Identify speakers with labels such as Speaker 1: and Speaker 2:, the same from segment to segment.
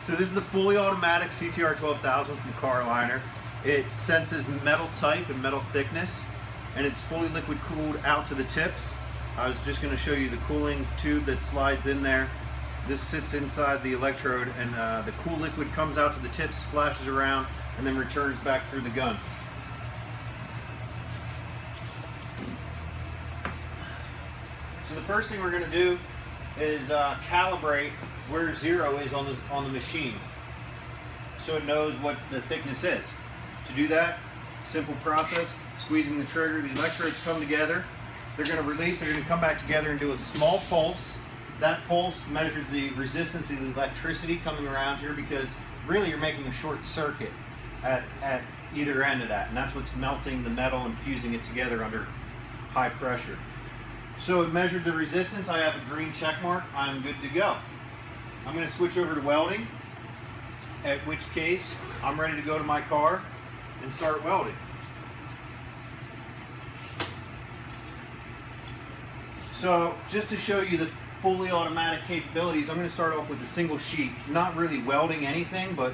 Speaker 1: So this is the fully automatic CTR 12,000 from O Liner. It senses metal type and metal thickness, and it's fully liquid cooled out to the tips. I was just going to show you the cooling tube that slides in there. This sits inside the electrode, and the cool liquid comes out to the tips, splashes around, and then returns back through the gun. So the first thing we're going to do is calibrate where zero is on the machine, so it knows what the thickness is. To do that, simple process: squeezing the trigger, the electrodes come together. They're going to release. They're going to come back together and do a small pulse. That pulse measures the resistance of the electricity coming around here, because really you're making a short circuit at either end of that, and that's what's melting the metal and fusing it together under high pressure. So it measured the resistance. I have a green check mark. I'm good to go. I'm going to switch over to welding, at which case I'm ready to go to my car and start welding. So just to show you the fully automatic capabilities, I'm going to start off with a single sheet. Not really welding anything, but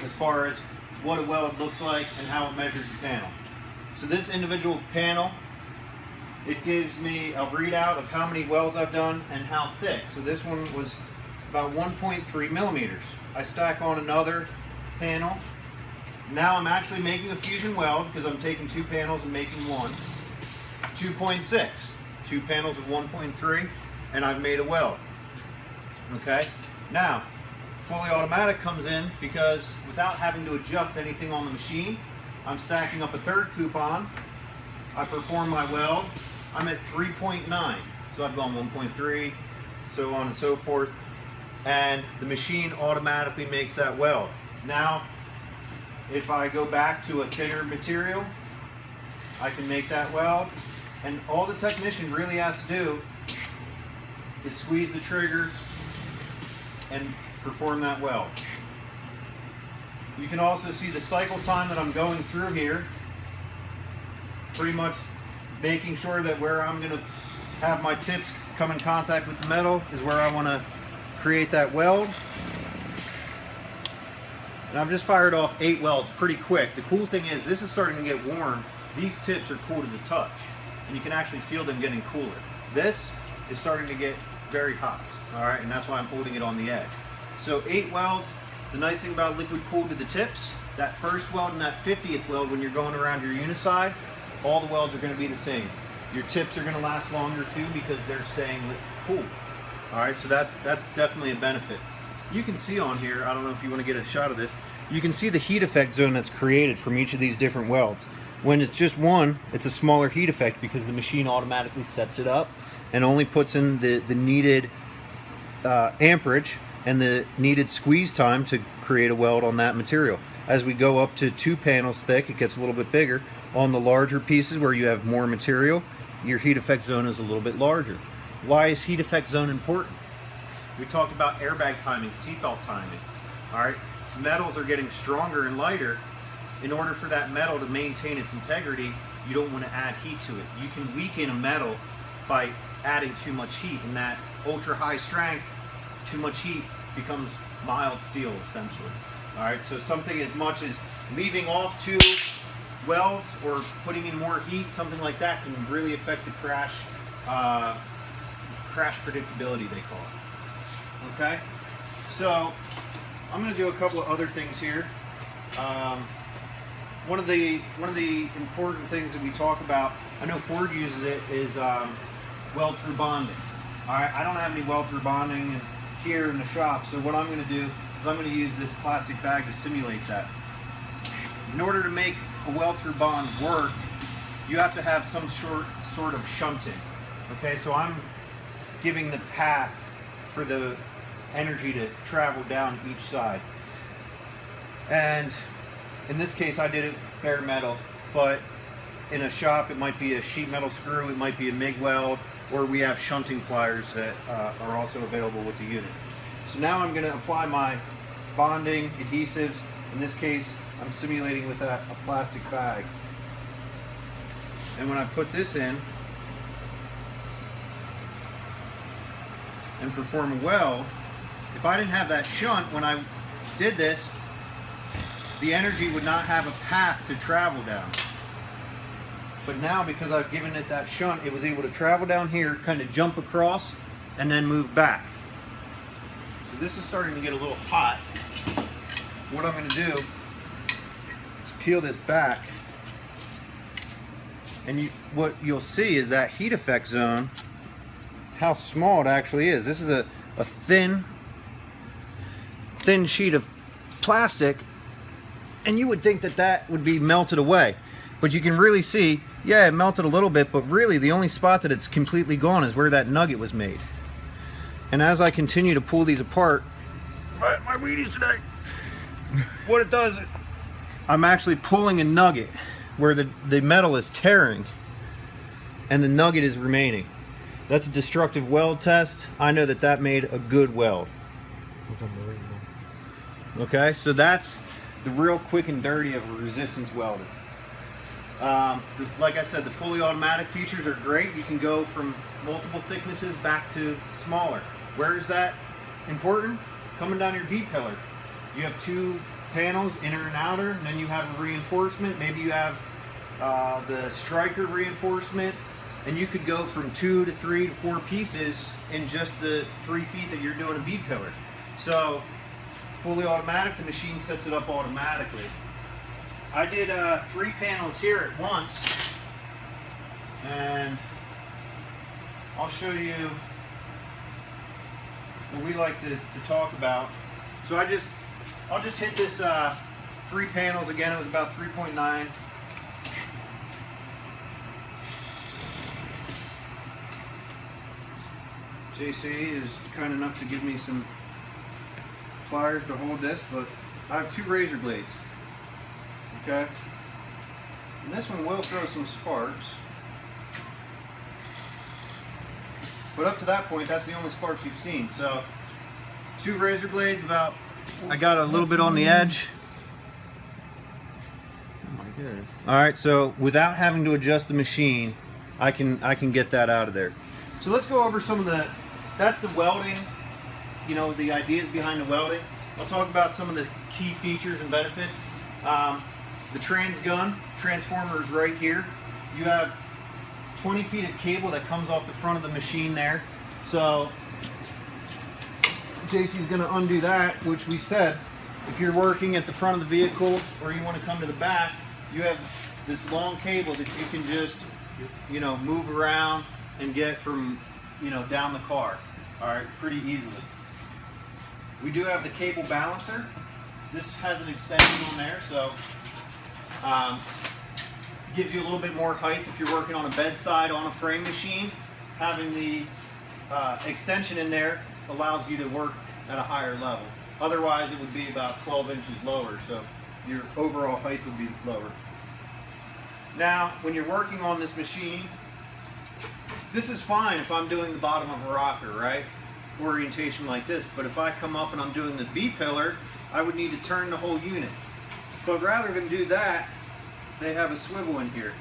Speaker 1: as far as what a weld looks like and how it measures the panel. So this individual panel, it gives me a readout of how many welds I've done and how thick. So this one was about 1.3 millimeters. I stack on another panel. Now I'm actually making a fusion weld, because I'm taking two panels and making one. 2.6. Two panels of 1.3, and I've made a weld. Okay? Now, fully automatic comes in because without having to adjust anything on the machine, I'm stacking up a third coupon. I perform my weld. I'm at 3.9. So I've gone 1.3, so on and so forth. And the machine automatically makes that weld. Now, if I go back to a thinner material, I can make that weld. And all the technician really has to do is squeeze the trigger and perform that weld. You can also see the cycle time that I'm going through here, pretty much making sure that where I'm going to have my tips come in contact with the metal is where I want to create that weld. And I've just fired off 8 welds pretty quick. The cool thing is this is starting to get warm. These tips are cool to the touch, and you can actually feel them getting cooler. This is starting to get very hot, all right, and that's why I'm holding it on the edge. So 8 welds. The nice thing about liquid cooled to the tips, that first weld and that 50th weld, when you're going around your uniside, all the welds are going to be the same. Your tips are going to last longer too, because they're staying cool. All right, so that's definitely a benefit. You can see on here, I don't know if you want to get a shot of this, you can see the heat effect zone that's created from each of these different welds. When it's just one, it's a smaller heat effect because the machine automatically sets it up and only puts in the needed amperage and the needed squeeze time to create a weld on that material. As we go up to 2 panels thick, it gets a little bit bigger. On the larger pieces where you have more material, your heat effect zone is a little bit larger. Why is heat effect zone important? We talked about airbag timing, seatbelt timing. All right, metals are getting stronger and lighter. In order for that metal to maintain its integrity, you don't want to add heat to it. You can weaken a metal by adding too much heat, and that ultra high strength, too much heat becomes mild steel essentially. All right, so something as much as leaving off 2 welds or putting in more heat, something like that can really affect the crash predictability, they call it. Okay, so I'm going to do a couple of other things here. One of the important things that we talk about, I know Ford uses it, is weld through bonding. All right, I don't have any weld through bonding here in the shop, so what I'm going to do is I'm going to use this plastic bag to simulate that. In order to make a weld through bond work, you have to have some sort of shunting. Okay, so I'm giving the path for the energy to travel down each side. And in this case, I did it bare metal, but in a shop, it might be a sheet metal screw, it might be a MIG weld, or we have shunting pliers that are also available with the unit. So now I'm going to apply my bonding adhesives. In this case, I'm simulating with a plastic bag. And when I put this in and perform a weld, If I didn't have that shunt, when I did this, the energy would not have a path to travel down. But now, because I've given it that shunt, it was able to travel down here, kind of jump across, and then move back. So this is starting to get a little hot. What I'm going to do is peel this back, and what you'll see is that heat effect zone, how small it actually is. This is a thin sheet of plastic, and you would think that that would be melted away, but you can really see, yeah, it melted a little bit, but really the only spot that it's completely gone is where that nugget was made. And as I continue to pull these apart, my Wheaties today, what it does, I'm actually pulling a nugget where the metal is tearing and the nugget is remaining. That's a destructive weld test. I know that that made a good weld.
Speaker 2: That's unbelievable.
Speaker 1: Okay, so that's the real quick and dirty of a resistance welder. Like I said, the fully automatic features are great. You can go from multiple thicknesses back to smaller. Where is that important? Coming down your B pillar. You have two panels, inner and outer, and then you have a reinforcement. Maybe you have the striker reinforcement, and you could go from 2 to 3 to 4 pieces in just the 3 feet that you're doing a B pillar. So fully automatic, the machine sets it up automatically. I did 3 panels here at once, and I'll show you what we like to talk about. So I'll just hit this 3 panels again. It was about 3.9. JC is kind enough to give me some pliers to hold this, but I have 2 razor blades. Okay, and this one will throw some sparks, but up to that point, that's the only sparks you've seen. So 2 razor blades, about, I got a little bit on the edge.
Speaker 2: Oh my goodness.
Speaker 1: All right, so without having to adjust the machine, I can get that out of there. So let's go over some of that's the welding, you know, the ideas behind the welding. I'll talk about some of the key features and benefits. The transformer is right here. You have 20 feet of cable that comes off the front of the machine there. So JC's going to undo that, which we said, if you're working at the front of the vehicle or you want to come to the back, you have this long cable that you can just, you know, move around and get from, you know, down the car. All right, pretty easily. We do have the cable balancer. This has an extension on there, so gives you a little bit more height if you're working on a bedside on a frame machine. Having the extension in there allows you to work at a higher level. Otherwise, it would be about 12 inches lower, so your overall height would be lower. Now, when you're working on this machine, this is fine if I'm doing the bottom of a rocker, right? Orientation like this. But if I come up and I'm doing the B pillar, I would need to turn the whole unit. But rather than do that, they have a swivel in here.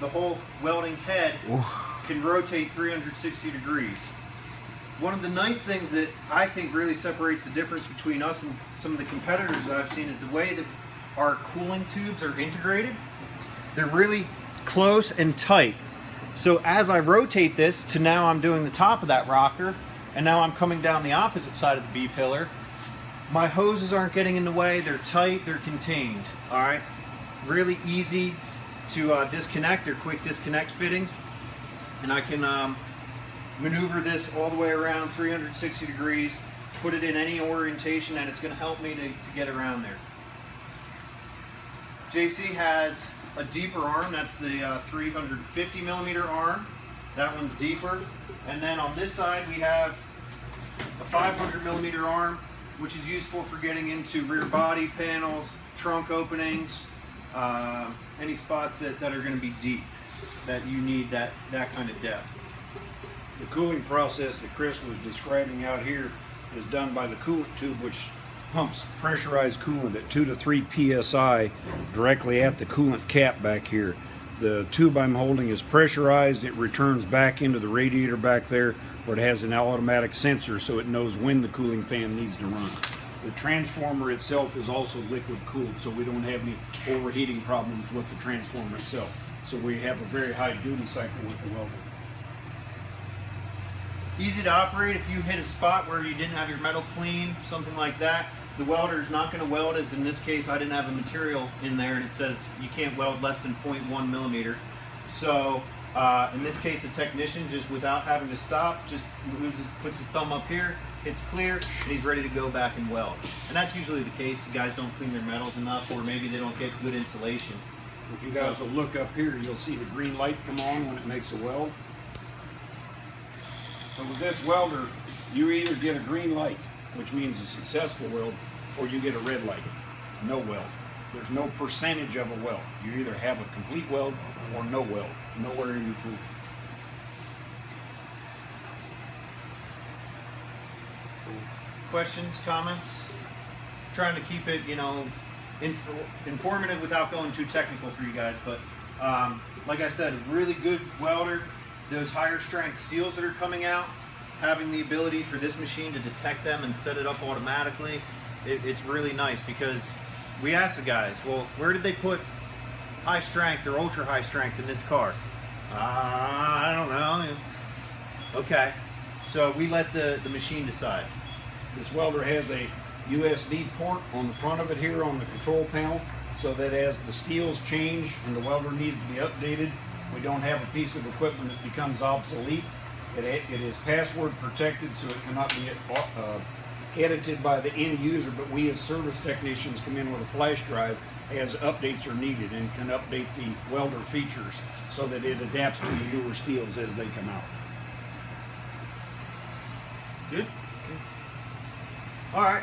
Speaker 1: The whole welding head can rotate 360 degrees. One of the nice things that I think really separates the difference between us and some of the competitors that I've seen is the way that our cooling tubes are integrated. They're really close and tight. So as I rotate this to now I'm doing the top of that rocker, and now I'm coming down the opposite side of the B pillar, my hoses aren't getting in the way, they're tight, they're contained, all right? Really easy to disconnect. They're quick disconnect fittings, and I can maneuver this all the way around 360 degrees, put it in any orientation, and it's going to help me to get around there. JC has a deeper arm. That's the 350 millimeter arm. That one's deeper. And then on this side we have a 500 millimeter arm, which is useful for getting into rear body panels, trunk openings, any spots that are going to be deep, that you need that kind of depth.
Speaker 3: The cooling process that Chris was describing out here is done by the coolant tube, which pumps pressurized coolant at 2 to 3 psi directly at the coolant cap back here. The tube I'm holding is pressurized. It returns back into the radiator back there where it has an automatic sensor so it knows when the cooling fan needs to run. The transformer itself is also liquid cooled, so we don't have any overheating problems with the transformer itself. So we have a very high duty cycle with the welder.
Speaker 1: Easy to operate. If you hit a spot where you didn't have your metal clean, something like that, the welder is not going to weld, as in this case I didn't have a material in there and it says you can't weld less than 0.1 millimeter. So in this case the technician, just without having to stop, just puts his thumb up here, hits clear, and he's ready to go back and weld. And that's usually the case. The guys don't clean their metals enough, or maybe they don't get good insulation.
Speaker 3: If you guys will look up here, you'll see the green light come on when it makes a weld. So with this welder, you either get a green light, which means a successful weld, or you get a red light, no weld. There's no percentage of a weld. You either have a complete weld or no weld, nowhere in between.
Speaker 1: Questions, comments? Trying to keep it, you know, informative without going too technical for you guys, but like I said, really good welder. Those higher strength seals that are coming out, having the ability for this machine to detect them and set it up automatically, it's really nice, because we asked the guys, well, where did they put high strength or ultra high strength in this car? I don't know. Okay, so we let the machine decide.
Speaker 3: This welder has a USB port on the front of it here on the control panel, so that as the steels change and the welder needs to be updated, we don't have a piece of equipment that becomes obsolete. It is password protected, so it cannot be edited by the end user, but we as service technicians come in with a flash drive as updates are needed and can update the welder features so that it adapts to the newer steels as they come out.
Speaker 1: Good? All right,